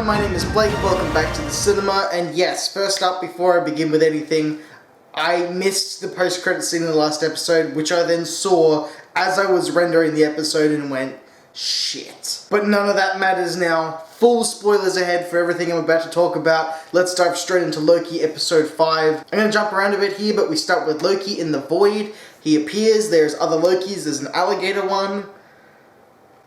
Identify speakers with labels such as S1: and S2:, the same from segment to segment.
S1: everyone, my name is Blake, welcome back to the cinema, and yes, first up, before I begin with anything, I missed the post-credit scene in the last episode, which I then saw as I was rendering the episode and went, shit. But none of that matters now. Full spoilers ahead for everything I'm about to talk about. Let's dive straight into Loki episode 5. I'm going to jump around a bit here, but we start with Loki in the Void. He appears, there's other Lokis, there's an alligator one.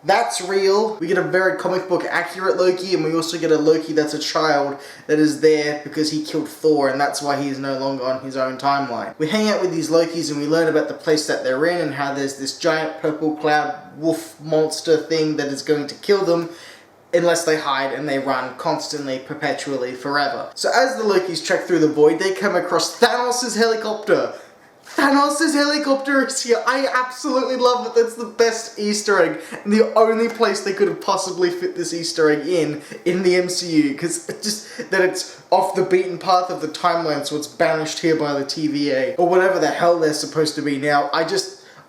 S1: That's real. We get a very comic book accurate Loki, and we also get a Loki that's a child that is there because he killed Thor, and that's why he is no longer on his own timeline. We hang out with these Lokis and we learn about the place that they're in and how there's this giant purple cloud wolf monster thing that is going to kill them unless they hide and they run constantly, perpetually, forever. So as the Lokis trek through the Void, they come across Thanos' helicopter. Thanos' helicopter is here. I absolutely love it. That's the best Easter egg. And the only place they could have possibly fit this Easter egg in the MCU. Because just that it's off the beaten path of the timeline, so it's banished here by the TVA. Or whatever the hell they're supposed to be now. I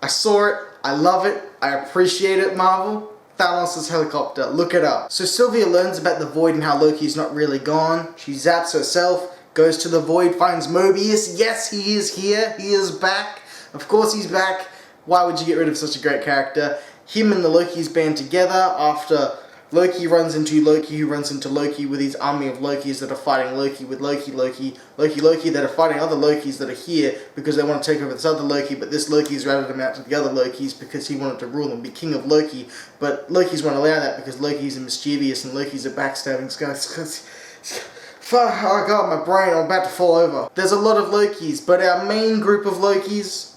S1: saw it. I love it. I appreciate it, Marvel. Thanos' helicopter. Look it up. So Sylvia learns about the Void and how Loki's not really gone. She zaps herself. Goes to the Void, finds Mobius. Yes, he is here. He is back. Of course he's back. Why would you get rid of such a great character? Him and the Lokis band together after Loki runs into Loki, who runs into Loki with his army of Lokis that are fighting Loki with Loki that are fighting other Lokis that are here because they want to take over this other Loki, but this Loki's ratted him out to the other Lokis because he wanted to rule and be king of Loki, but Lokis won't allow that because Lokis are mischievous and Lokis are backstabbing guys. Oh god, my brain, I'm about to fall over. There's a lot of Lokis, but our main group of Lokis,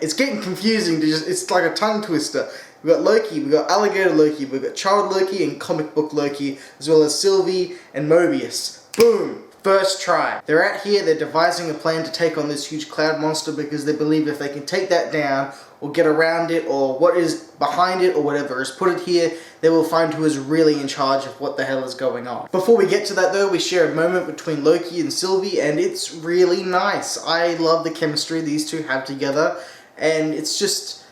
S1: it's getting confusing to it's like a tongue twister. We've got Loki, we've got Alligator Loki, we've got Child Loki and Comic Book Loki, as well as Sylvie and Mobius. Boom! First try. They're out here, they're devising a plan to take on this huge cloud monster because they believe if they can take that down, or get around it, or what is behind it, or whatever is put it here, they will find who is really in charge of what the hell is going on. Before we get to that though, we share a moment between Loki and Sylvie, and it's really nice. I love the chemistry these two have together, and it's just,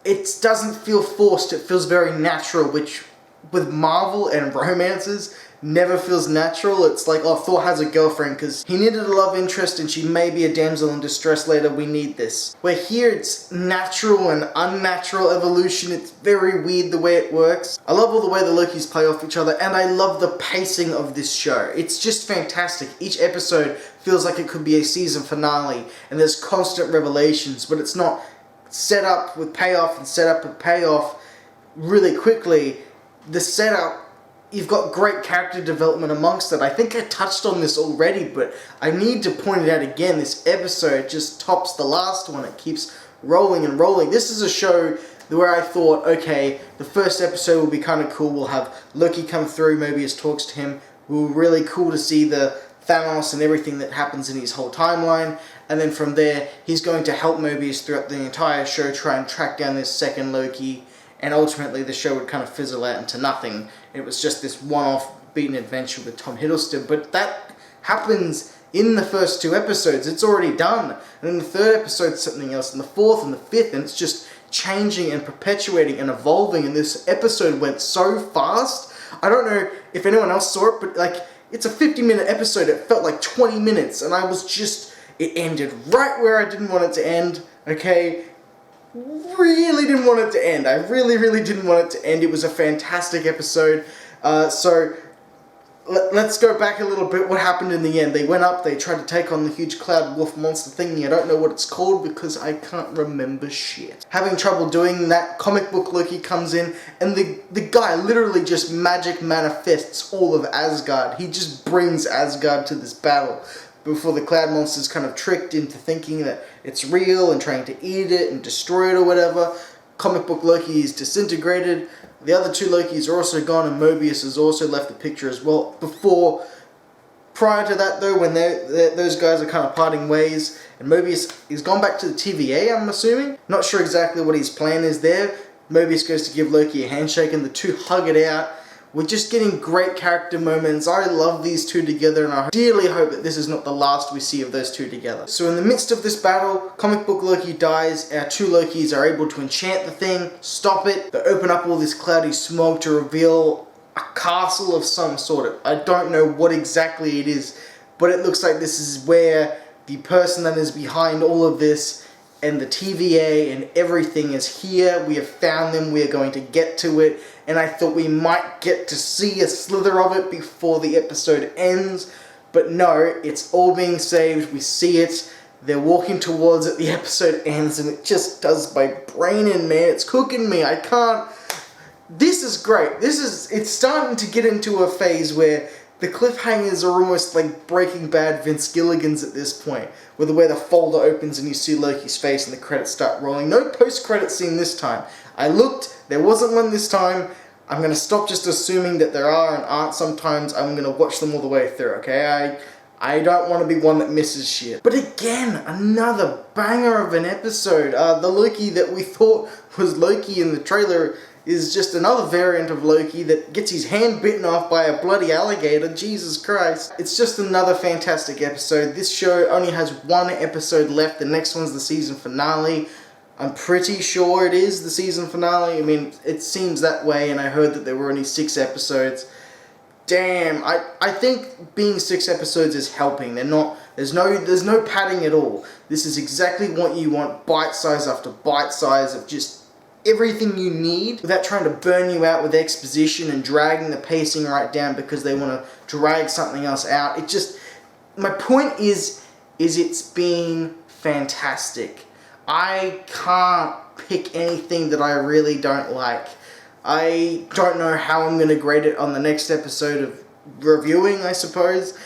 S1: it doesn't feel forced, it feels very natural, which with Marvel and romances, never feels natural. It's like, oh, Thor has a girlfriend because he needed a love interest and she may be a damsel in distress later, we need this. Where here it's natural and unnatural evolution, it's very weird the way it works. I love all the way the Lokis play off each other, and I love the pacing of this show. It's just fantastic. Each episode feels like it could be a season finale, and there's constant revelations, but it's not set up with payoff and set up with payoff really quickly. The setup, you've got great character development amongst it. I think I touched on this already, but I need to point it out again. This episode just tops the last one. It keeps rolling and rolling. This is a show where I thought, okay, the first episode will be kind of cool. We'll have Loki come through, Mobius talks to him. We'll really cool to see the Thanos and everything that happens in his whole timeline. And then from there, he's going to help Mobius throughout the entire show, try and track down this second Loki. And ultimately the show would kind of fizzle out into nothing. It was just this one-off beaten adventure with Tom Hiddleston. But that happens in the first 2 episodes. It's already done. And in the 3rd episode, something else. And the 4th and the 5th. And it's just changing and perpetuating and evolving. And this episode went so fast. I don't know if anyone else saw it, but like, it's a 50-minute episode. It felt like 20 minutes. And I was just, it ended right where I didn't want it to end. Okay? Really didn't want it to end. I really didn't want it to end. It was a fantastic episode. So let's go back a little bit. What happened in the end? They went up, they tried to take on the huge cloud wolf monster thingy. I don't know what it's called because I can't remember shit. Having trouble doing that, Comic Book Loki comes in, and the guy literally just magic manifests all of Asgard. He just brings Asgard to this battle before the cloud monster's kind of tricked into thinking that it's real and trying to eat it and destroy it or whatever. Comic Book Loki is disintegrated. The other 2 Lokis are also gone, and Mobius has also left the picture as well. Prior to that though, when those guys are kind of parting ways, and Mobius is gone back to the TVA, I'm assuming. Not sure exactly what his plan is there. Mobius goes to give Loki a handshake and the 2 hug it out. We're just getting great character moments. I love these 2 together, and I dearly hope that this is not the last we see of those 2 together. So in the midst of this battle, Comic Book Loki dies. Our 2 Lokis are able to enchant the thing, stop it. They open up all this cloudy smog to reveal a castle of some sort. I don't know what exactly it is, but it looks like this is where the person that is behind all of this and the TVA and everything is here. We have found them, we are going to get to it, and I thought we might get to see a slither of it before the episode ends, but no, it's all being saved, we see it, they're walking towards it, the episode ends, and it just does my brain in, man. It's cooking me, I can't. This is great. It's starting to get into a phase where the cliffhangers are almost like Breaking Bad Vince Gilligan's at this point, where the folder opens and you see Loki's face and the credits start rolling. No post-credit scene this time. I looked, there wasn't one this time. I'm going to stop just assuming that there are and aren't sometimes. I'm going to watch them all the way through, okay? I don't want to be one that misses shit. But again, another banger of an episode. The Loki that we thought was Loki in the trailer is just another variant of Loki that gets his hand bitten off by a bloody alligator. Jesus Christ. It's just another fantastic episode. This show only has one episode left. The next one's the season finale. I'm pretty sure it is the season finale. I mean, it seems that way, and I heard that there were only 6 episodes. Damn, I think being 6 episodes is helping. There's no padding at all. This is exactly what you want, bite size after bite size of just everything you need without trying to burn you out with exposition and dragging the pacing right down because they want to drag something else out. It just, my point is it's being fantastic. I can't pick anything that I really don't like. I don't know how I'm going to grade it on the next episode of reviewing, I suppose.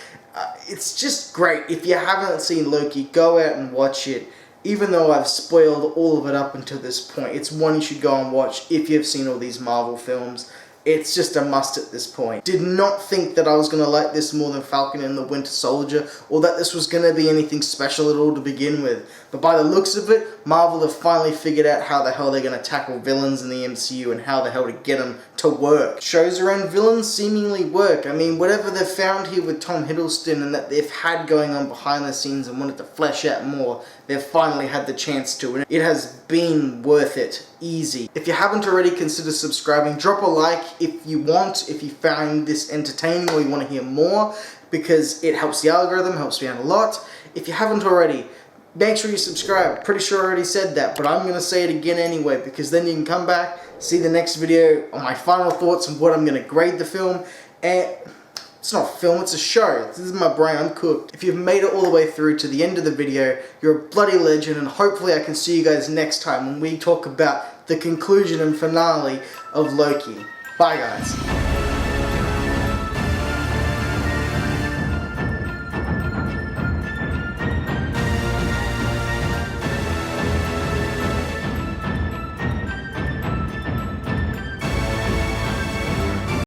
S1: It's just great. If you haven't seen Loki, go out and watch it. Even though I've spoiled all of it up until this point, it's one you should go and watch if you've seen all these Marvel films. It's just a must at this point. Did not think that I was going to like this more than Falcon and the Winter Soldier, or that this was going to be anything special at all to begin with. But by the looks of it, Marvel have finally figured out how the hell they're going to tackle villains in the MCU and how the hell to get them to work. Shows around villains seemingly work. I mean, whatever they've found here with Tom Hiddleston and that they've had going on behind the scenes and wanted to flesh out more, they've finally had the chance to, and it has been worth it. Easy. If you haven't already, consider subscribing. Drop a like if you want, if you found this entertaining or you want to hear more, because it helps the algorithm, helps me out a lot. If you haven't already, make sure you subscribe. Pretty sure I already said that, but I'm going to say it again anyway, because then you can come back, see the next video on my final thoughts on what I'm going to grade the film, and it's not a film, it's a show. This is my brain, I'm cooked. If you've made it all the way through to the end of the video, you're a bloody legend, and hopefully I can see you guys next time when we talk about the conclusion and finale of Loki. Bye guys.